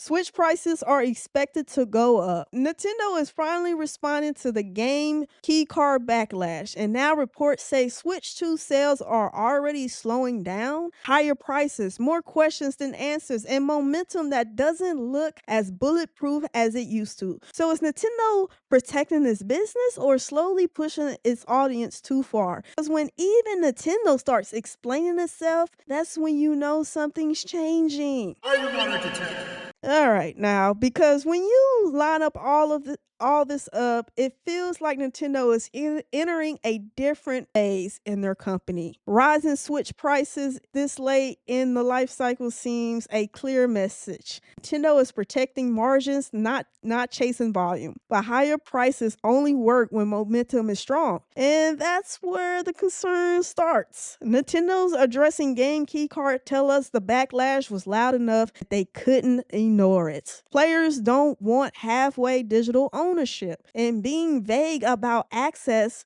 Switch prices are expected to go up. Nintendo is finally responding to the game Keycard backlash, and now reports say Switch 2 sales are already slowing down. Higher prices, more questions than answers, and momentum that doesn't look as bulletproof as it used to. So is Nintendo protecting its business or slowly pushing its audience too far? Because when even Nintendo starts explaining itself, that's when you know something's changing. Are you not entertained? All right, now because when you line up all this up, it feels like Nintendo is entering a different phase in their company. Rising Switch prices this late in the life cycle seems a clear message. Nintendo is protecting margins, not chasing volume. But higher prices only work when momentum is strong, and that's where the concern starts. Nintendo's addressing game keycard tell us the backlash was loud enough that they couldn't ignore it. Players don't want halfway digital ownership, and being vague about access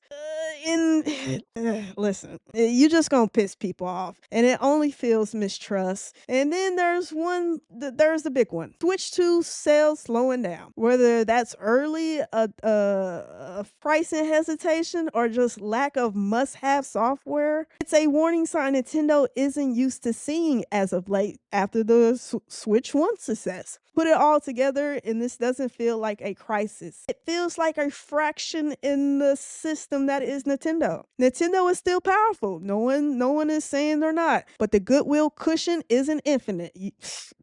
listen, you just gonna piss people off, and it only feels mistrust. And then there's the big one: Switch 2 sales slowing down. Whether that's early a pricing hesitation or just lack of must-have software, it's a warning sign Nintendo isn't used to seeing as of late after the Switch 1 success. Put it all together, and this doesn't feel like a crisis. It feels like a fraction in the system that is Nintendo. Nintendo is still powerful. No one is saying they're not. But the goodwill cushion isn't infinite.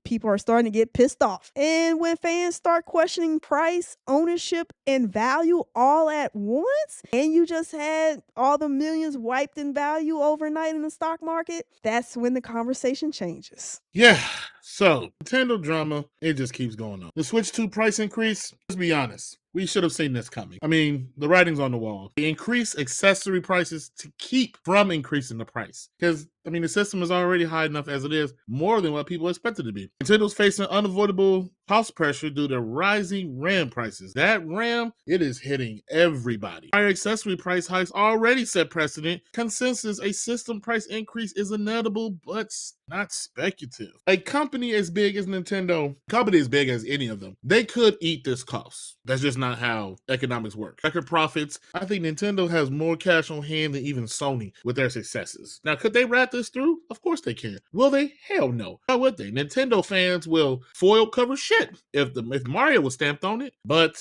People are starting to get pissed off. And when fans start questioning price, ownership, and value all at once, and you just had all the millions wiped in value overnight in the stock market, that's when the conversation changes. Yeah, so Nintendo drama, it just keeps going on. The Switch 2 price increase, let's be honest, we should have seen this coming. I mean, the writing's on the wall. They increase accessory prices to keep from increasing the price. Because, I mean, the system is already high enough as it is, more than what people expect it to be. Nintendo's facing unavoidable cost pressure due to rising RAM prices. That RAM, it is hitting everybody. Higher accessory price hikes already set precedent. Consensus, a system price increase is inevitable, but not speculative. A company as big as Nintendo, company as big as any of them, they could eat this cost. That's just not how economics work. Record profits, I think Nintendo has more cash on hand than even Sony with their successes. Now, could they rat this through? Of course they can. Will they? Hell no. Why would they? Nintendo fans will foil cover shit if Mario was stamped on it. But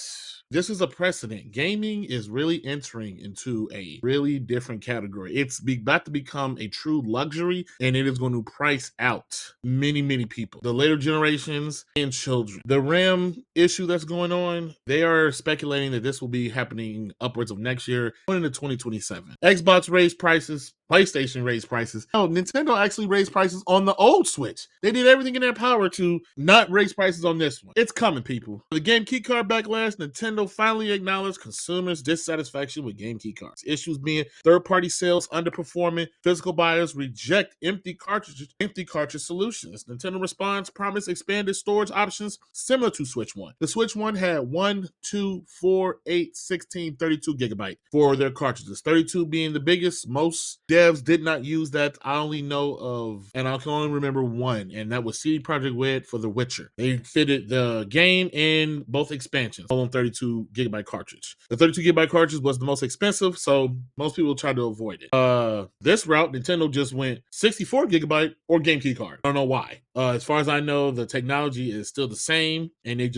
this is a precedent. Gaming is really entering into a really different category. It's about to become a true luxury, and it is going to price out many people. The later generations and children. The RAM issue that's going on, they are speculating that this will be happening upwards of next year, going into 2027. Xbox raised prices, PlayStation raised prices. No, Nintendo actually raised prices on the old Switch. They did everything in their power to not raise prices on this one. It's coming, people. The game keycard backlash, Nintendo finally acknowledged consumers' dissatisfaction with game keycards. Issues being third-party sales underperforming, physical buyers reject empty cartridge solutions. Nintendo responds, promise expanded storage options similar to Switch 1. The Switch 1 had 1, 2, 4, 8, 16, 32 gigabyte for their cartridges. 32 being the biggest. Most devs did not use that. I only know of, and I can only remember one, and that was CD Projekt Red for The Witcher. They fitted the game and both expansions all on 32 gigabyte cartridge. The 32 gigabyte cartridge was the most expensive, so most people tried to avoid it. This route, Nintendo just went 64 gigabyte or game key card. I don't know why. As far as I know, the technology is still the same, and it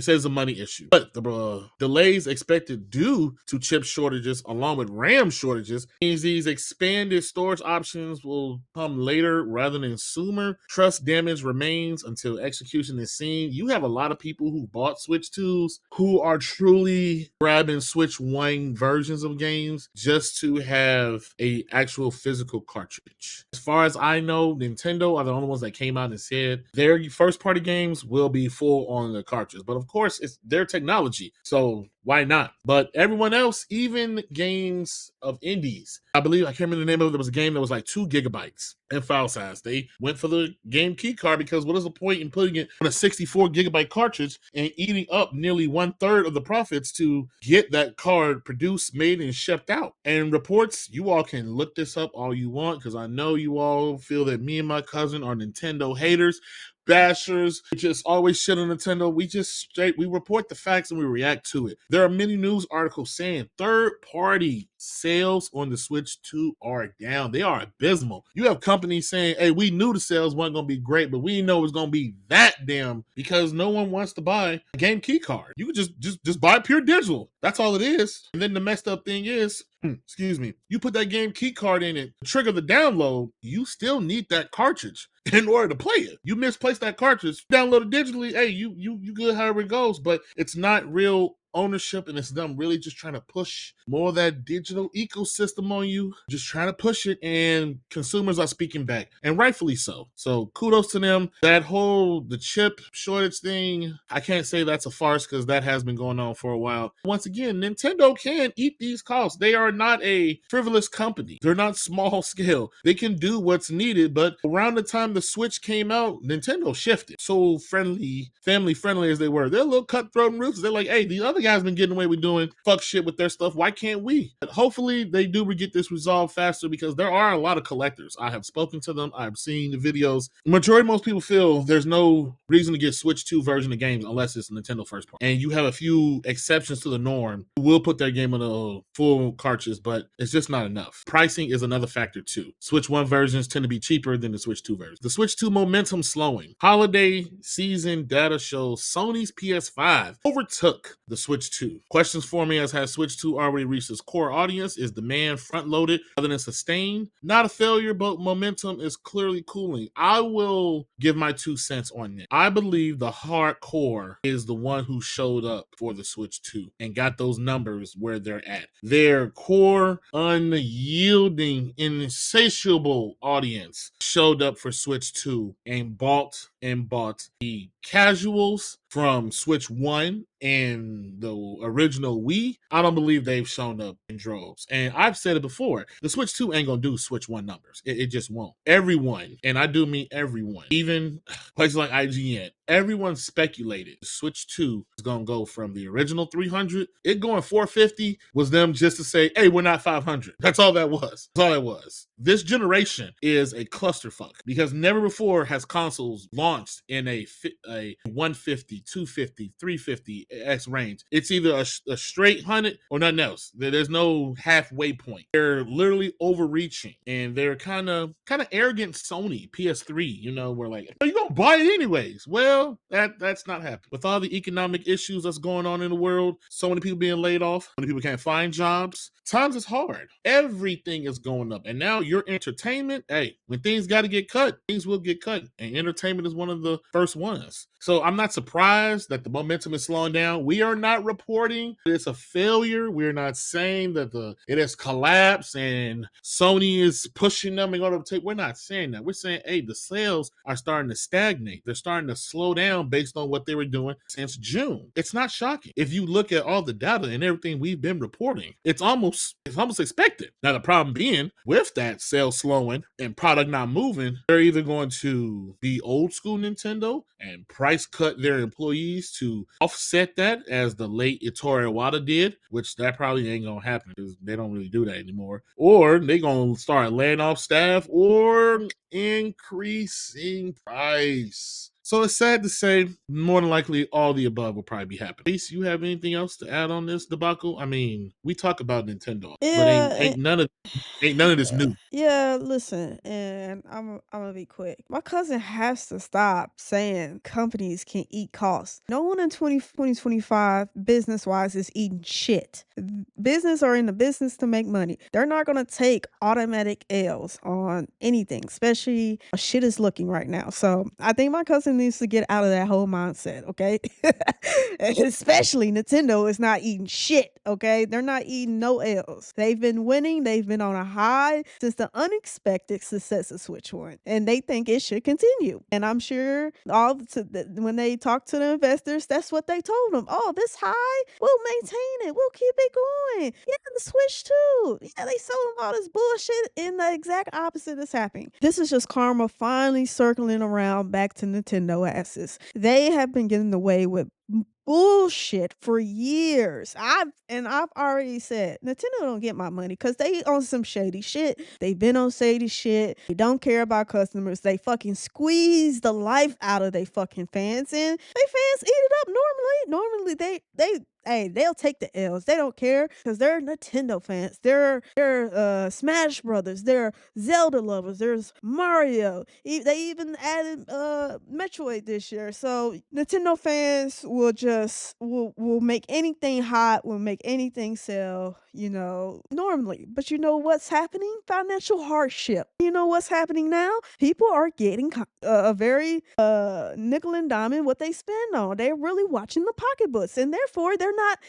says a money issue. But the delays expected due to chip shortages along with RAM shortages means these expanded storage options will come later rather than sooner. Trust damage remains until execution is seen. You have a lot of people who bought Switch 2s who are truly grabbing Switch 1 versions of games just to have a actual physical cartridge. As far as I know, Nintendo are the only ones that came out and said their first party games will be full on the cartridge. But of course, it's their technology, so why not? But everyone else, even games of indies, I can't remember the name of it. There was a game that was like 2 gigabytes in file size. They went for the game key card because what is the point in putting it on a 64 gigabyte cartridge and eating up nearly 1/3 of the profits to get that card produced, made, and shipped out? And reports, you all can look this up all you want because I know you all feel that me and my cousin are Nintendo haters, bashers, we just always shit on Nintendo. We report the facts and we react to it. There are many news articles saying third-party sales on the Switch 2 are down. They are abysmal. You have companies saying, hey, we knew the sales weren't going to be great, but we didn't know it was going to be that damn because no one wants to buy a game key card. You can just buy pure digital. That's all it is. And then the messed up thing is, excuse me, you put that game key card in it, trigger the download, you still need that cartridge in order to play it. You misplace that cartridge, download it digitally, hey, you good however it goes, but it's not real ownership, and it's them really just trying to push more of that digital ecosystem on you, just trying to push it, and consumers are speaking back, and rightfully so. So kudos to them. That whole the chip shortage thing, I can't say that's a farce because that has been going on for a while. Once again, Nintendo can eat these costs. They are not a frivolous company. They're not small scale. They can do what's needed, but around the time the Switch came out, Nintendo shifted. So friendly, family friendly as they were, they're a little cutthroat and ruthless. They're like, hey, the other guys been getting away with doing fuck shit with their stuff. Why can't we? But hopefully they do get this resolved faster because there are a lot of collectors. I have spoken to them. I've seen the videos. Majority most people feel there's no reason to get Switch 2 version of games unless it's Nintendo first party. And you have a few exceptions to the norm who will put their game on a full cartridge, but it's just not enough. Pricing is another factor too. Switch 1 versions tend to be cheaper than the Switch 2 version. The Switch 2 momentum slowing. Holiday season data shows Sony's PS5 overtook the Switch 2. Questions for me as has Switch 2 already reached its core audience? Is demand front-loaded rather than sustained? Not a failure, but momentum is clearly cooling. I will give my 2 cents on that. I believe the hardcore is the one who showed up for the Switch 2 and got those numbers where they're at. Their core, unyielding, insatiable audience showed up for Switch 2 and bought. The casuals from Switch 1 and the original Wii, I don't believe they've shown up in droves. And I've said it before, the Switch 2 ain't gonna do Switch 1 numbers. It just won't. Everyone, and I do mean everyone, even places like IGN, everyone speculated Switch 2 is gonna go from the original 300, it going 450 was them just to say, hey, we're not 500. That's all that was. That's all it was. This generation is a clusterfuck because never before has consoles launched in a 150, 250, 350 X range. It's either a straight 100 or nothing else. There's no halfway point. They're literally overreaching, and they're kind of arrogant. Sony PS3, we're like, oh, you gonna buy it anyways. Well, that's not happening. With all the economic issues that's going on in the world, so many people being laid off, so many people can't find jobs. Times is hard. Everything is going up, and now your entertainment. Hey, when things got to get cut, things will get cut, and entertainment is one of the first ones. So I'm not surprised that the momentum is slowing down. We are not reporting it's a failure. We're not saying that it has collapsed and Sony is pushing them and going to take. We're not saying that. We're saying, hey, the sales are starting to stagnate. They're starting to slow down based on what they were doing since June. It's not shocking. If you look at all the data and everything we've been reporting, it's almost expected. Now, the problem being with that sales slowing and product not moving, they're either going to be old school Nintendo and price cut their employees to offset that, as the late Ettore Iwata did, which that probably ain't gonna happen because they don't really do that anymore. Or they gonna start laying off staff or increasing price. So it's sad to say, more than likely, all the above will probably be happening. Ace, you have anything else to add on this debacle? I mean, we talk about Nintendo, but Yeah, ain't none of this new. yeah, listen, and I'm gonna be quick. My cousin has to stop saying companies can eat costs. No one in 2025 business wise is eating shit. Business are in the business to make money. They're not gonna take automatic L's on anything, especially how shit is looking right now. So I think my cousin needs to get out of that whole mindset, okay? And especially Nintendo is not eating shit, okay? They're not eating no L's. They've been winning, they've been on a high since the unexpected success of Switch 1, and they think it should continue. And I'm sure when they talk to the investors, that's what they told them. Oh, this high, we'll maintain it, we'll keep it going. Yeah, the Switch too. Yeah, they sold them all this bullshit, and the exact opposite is happening. This is just karma finally circling around back to Nintendo asses. They have been getting away with bullshit for years. I've already said Nintendo don't get my money because they on some shady shit. They've been on shady shit. They don't care about customers. They fucking squeeze the life out of they fucking fans, and they fans eat it up normally. They'll take the L's. They don't care because they're Nintendo fans. They're Smash Brothers. They're Zelda lovers. There's Mario. They even added Metroid this year. So Nintendo fans will make anything hot, will make anything sell, normally. But you know what's happening? Financial hardship. You know what's happening now? People are getting a very nickel and diamond what they spend on. They're really watching the pocketbooks, and therefore they're not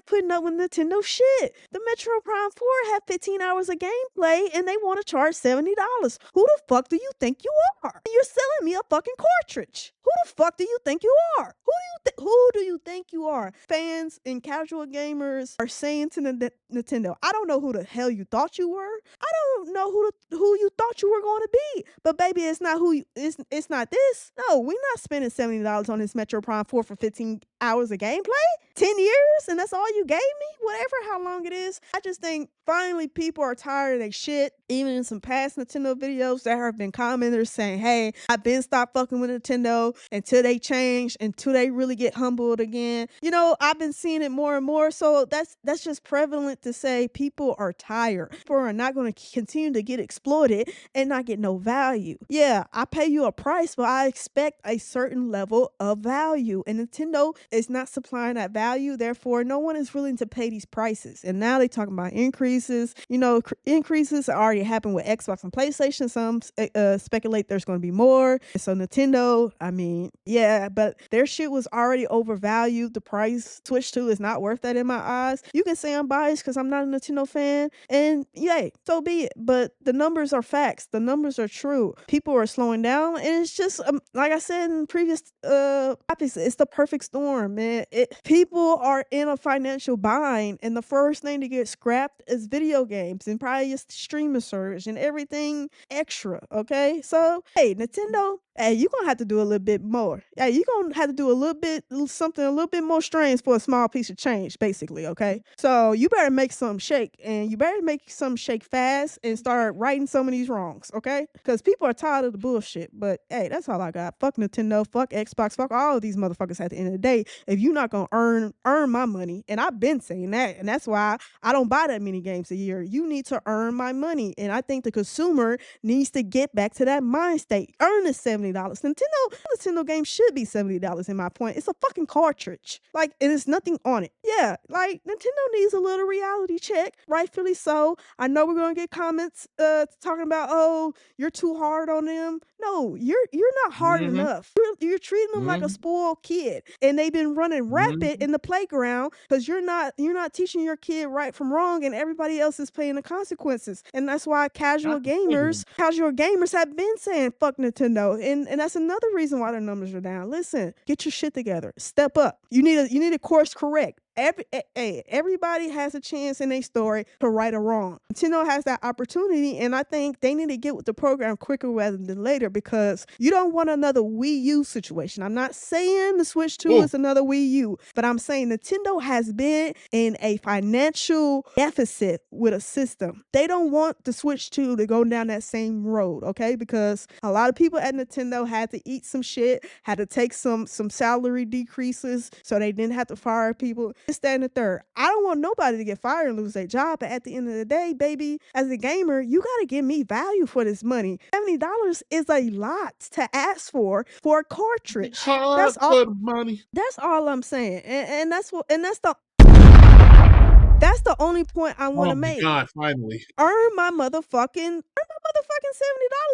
putting up with Nintendo shit. The Metro Prime 4 had 15 hours of gameplay, and they want to charge $70. Who the fuck do you think you are? You're selling me a fucking cartridge. Who the fuck do you think you are? Who do you think you are? Fans and casual gamers are saying to Nintendo, I don't know who the hell you thought you were. I don't know who you thought you were going to be. But baby, it's not it's not this. No, we're not spending $70 on this Metro Prime 4 for 15 hours of gameplay. 10 years and that's all you gave me? Whatever how long it is. I just think finally people are tired of their shit. Even in some past Nintendo videos, there have been commenters saying, hey, I've been stopped fucking with Nintendo until they change, until they really get humbled again. I've been seeing it more and more. So that's just prevalent to say people are tired. People are not going to continue to get exploited and not get no value. Yeah, I pay you a price, but I expect a certain level of value. And Nintendo is not supplying that value. Therefore, no one is willing to pay these prices. And now they talking about increases. Increases already happened with Xbox and PlayStation. Some speculate there's going to be more. So Nintendo, but their shit was already overvalued. The price Switch 2 is not worth that in my eyes. You can say I'm biased because I'm not a Nintendo fan, and yay, so be it. But the numbers are facts. The numbers are true. People are slowing down, and it's just like I said in previous topics, it's the perfect storm, man. People are in a financial bind, and the first thing to get scrapped is video games and probably just streaming service and everything extra. Okay, so hey, Nintendo, hey, you're gonna have to do a little bit more. Hey, you're gonna have to do something a little bit more strange for a small piece of change, basically. Okay, so you better make some shake, and you better make some shake fast and start righting some of these wrongs. Okay, because people are tired of the bullshit. But hey, that's all I got. Fuck Nintendo, fuck Xbox, fuck all of these motherfuckers. At the end of the day, if you're not gonna earn my money, and I've been saying that, and that's why I don't buy that many games a year. You need to earn my money, and I think the consumer needs to get back to that mind state. Earn the $70. Nintendo game should be $70 in my point. It's a fucking cartridge. Like, and there's nothing on it. Yeah, like Nintendo needs a little reality check, rightfully so. I know we're gonna get comments talking about, oh, you're too hard on them. No, you're not hard enough. You're treating them like a spoiled kid, and they've been running rapid in the playground because you're not teaching your kid right from wrong, and everybody else is paying the consequences. And that's why casual gamers have been saying fuck Nintendo, and that's another reason why their numbers are down. Listen, get your shit together, step up. You need a course correct. Everybody has a chance in their story to right or wrong. Nintendo has that opportunity, and I think they need to get with the program quicker rather than later, because you don't want another Wii U situation. I'm not saying the Switch 2 is another Wii U, but I'm saying Nintendo has been in a financial deficit with a system. They don't want the Switch 2 to go down that same road, okay? Because a lot of people at Nintendo had to eat some shit, had to take some salary decreases so they didn't have to fire people. This, that, and the third. I don't want nobody to get fired and lose their job, but at the end of the day, baby, as a gamer, you gotta give me value for this money. $70 is a lot to ask for a cartridge. That's all money. That's all I'm saying, and that's the only point I want to make. God, finally. Earn my motherfucking $70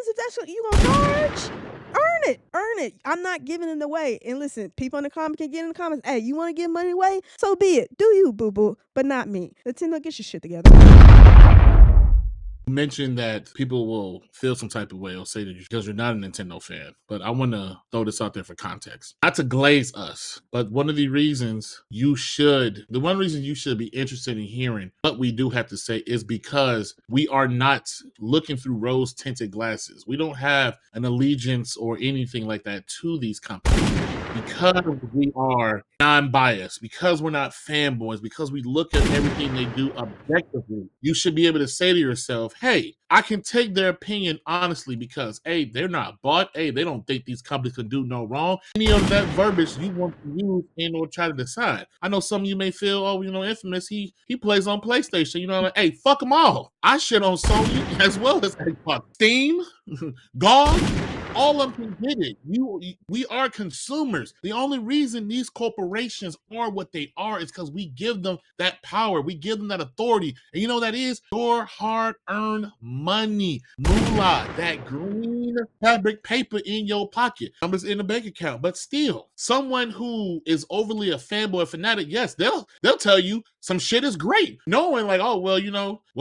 if that's what you gonna charge. Earn it. I'm not giving it away. And listen, people in the comments can get in the comments. Hey, you want to give money away? So be it. Do you, boo boo? But not me. Nintendo, get your shit together. Mentioned that people will feel some type of way or say that because you're not a Nintendo fan, but I want to throw this out there for context. Not to glaze us, but one reason you should be interested in hearing what we do have to say is because we are not looking through rose-tinted glasses. We don't have an allegiance or anything like that to these companies, because we are non-biased, because we're not fanboys, because we look at everything they do objectively, you should be able to say to yourself, hey, I can take their opinion honestly because, hey, they're not bought. Hey, they don't think these companies can do no wrong. Any of that verbiage you want to use and or try to decide. I know some of you may feel, oh, Infamous, he plays on PlayStation. Like, hey, fuck them all. I shit on Sony as well as Xbox. Steam, GOG, all of them can get it. We are consumers. The only reason these corporations are what they are is because we give them that power. We give them that authority. And you know what that is? Your hard-earned money. Moolah, that green fabric paper in your pocket. Numbers in the bank account. But still, someone who is overly a fanboy or fanatic, yes, they'll tell you some shit is great. Knowing like, oh, well,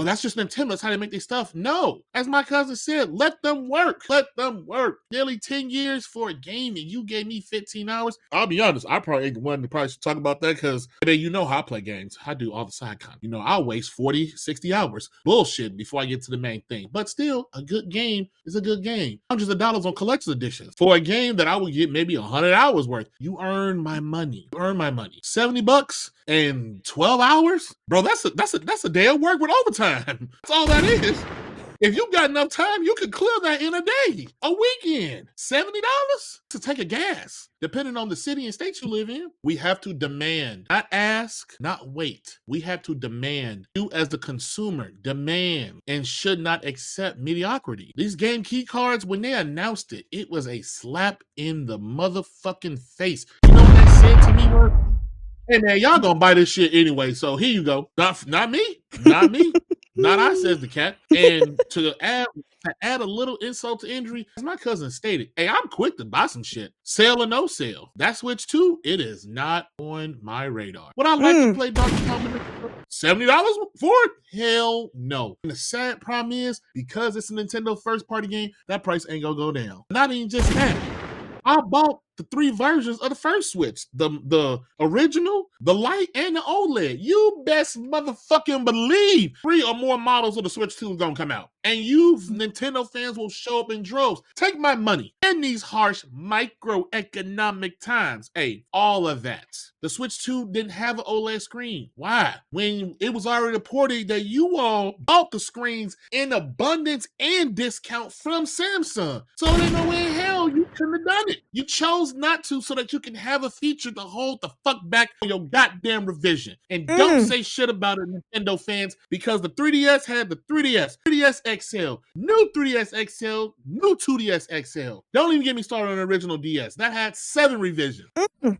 that's just Nintendo. That's how they make their stuff. No. As my cousin said, let them work. Let them work. Nearly 10 years for a game and you gave me 15 hours. I'll be honest, I probably ain't one to probably talk about that because you know how I play games. I do all the side content. I'll waste 40, 60 hours bullshit before I get to the main thing. But still, a good game is a good game. Hundreds of dollars on collector's editions. For a game that I would get maybe 100 hours worth, you earn my money. You earn my money. $70 and 12 hours? Bro, that's a day of work with overtime. That's all that is. If you got enough time, you could clear that in a day, a weekend. $70 to take a gas, depending on the city and state you live in. We have to demand, not ask, not wait. We have to demand. You as the consumer demand and should not accept mediocrity. These game key cards, when they announced it, it was a slap in the motherfucking face. You know what that said to me was, hey man, y'all gonna buy this shit anyway, so here you go. Not me. Not me. Not I, says the cat. And to add a little insult to injury, as my cousin stated, hey, I'm quick to buy some shit. Sale or no sale. That Switch 2, it is not on my radar. Would I like to play Donkey Kong? $70 for it? Hell no. And the sad problem is, because it's a Nintendo first-party game, that price ain't gonna go down. Not even just that. I bought the 3 versions of the first Switch. The original, the Lite, and the OLED. You best motherfucking believe 3 or more models of the Switch 2 is gonna come out. And you Nintendo fans will show up in droves. Take my money. In these harsh microeconomic times, hey, all of that. The Switch 2 didn't have an OLED screen. Why? When it was already reported that you all bought the screens in abundance and discount from Samsung. So there's no way in hell you couldn't have done it. You chose not to so that you can have a feature to hold the fuck back on your goddamn revision. And don't say shit about it, Nintendo fans, because the 3DS had the 3DS, 3DS XL, new 3DS XL, new 2DS XL. Don't even get me started on the original DS. That had 7 revisions.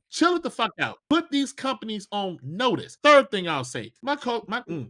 Chill it the fuck out. Put these companies on notice. Third thing I'll say, I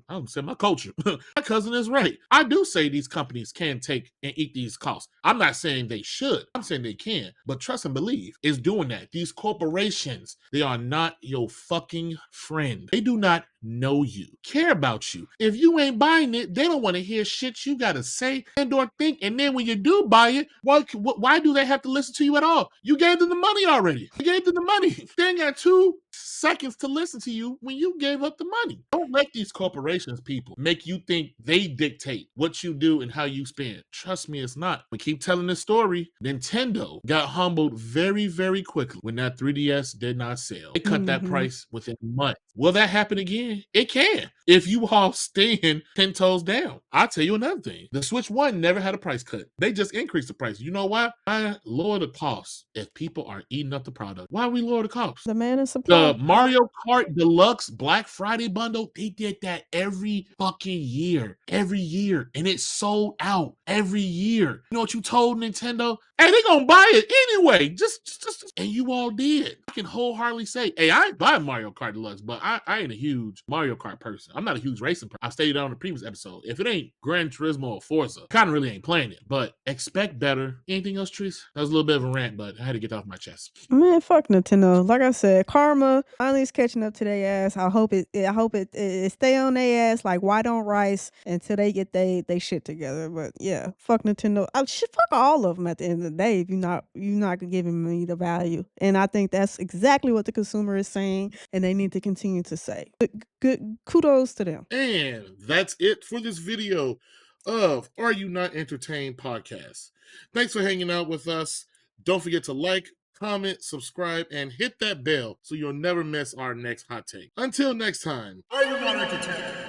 don't say my culture. My cousin is right. I do say these companies can take and eat these costs. I'm not saying they should. I'm saying they can. But trust and believe is doing that. These corporations, they are not your fucking friend. They do not know you, care about you. If you ain't buying it, they don't want to hear shit you gotta say and or think. And then when you do buy it, why do they have to listen to you at all? You gave them the money already. You gave them the money. They ain't got 2 seconds to listen to you when you gave up the money. Don't let these corporations, people, make you think they dictate what you do and how you spend. Trust me, it's not. We keep telling this story. Nintendo got humbled very, very quickly when that 3DS did not sell. They cut that price within months. Will that happen again? It can. If you all stand 10 toes down. I'll tell you another thing. The Switch 1 never had a price cut. They just increased the price. You know why? Why lower the cost if people are eating up the product? Why we lower the cost? Demand and supply. The Mario Kart Deluxe Black Friday bundle, they did that every fucking year. Every year. And it sold out every year. You know what you told Nintendo? Hey, they gonna buy it anyway. Just and you all did. I can wholeheartedly say, hey, I ain't buying Mario Kart Deluxe, but I ain't a huge Mario Kart person. I'm not a huge racing person. I stated on the previous episode. If it ain't Gran Turismo or Forza, kind of really ain't playing it. But expect better. Anything else, Tris? That was a little bit of a rant, but I had to get that off my chest. Man, fuck Nintendo. Like I said, karma finally is catching up to their ass. I hope it stay on their ass like white on rice until they get they shit together. But yeah, fuck Nintendo. Fuck all of them at the end of the day if you're not giving me the value. And I think that's exactly what the consumer is saying, and they need to continue to say. Good kudos to them. And that's it for this video of Are You Not Entertained podcast. Thanks for hanging out with us. Don't forget to like, comment, subscribe, and hit that bell so you'll never miss our next hot take. Until next time, are you going to take?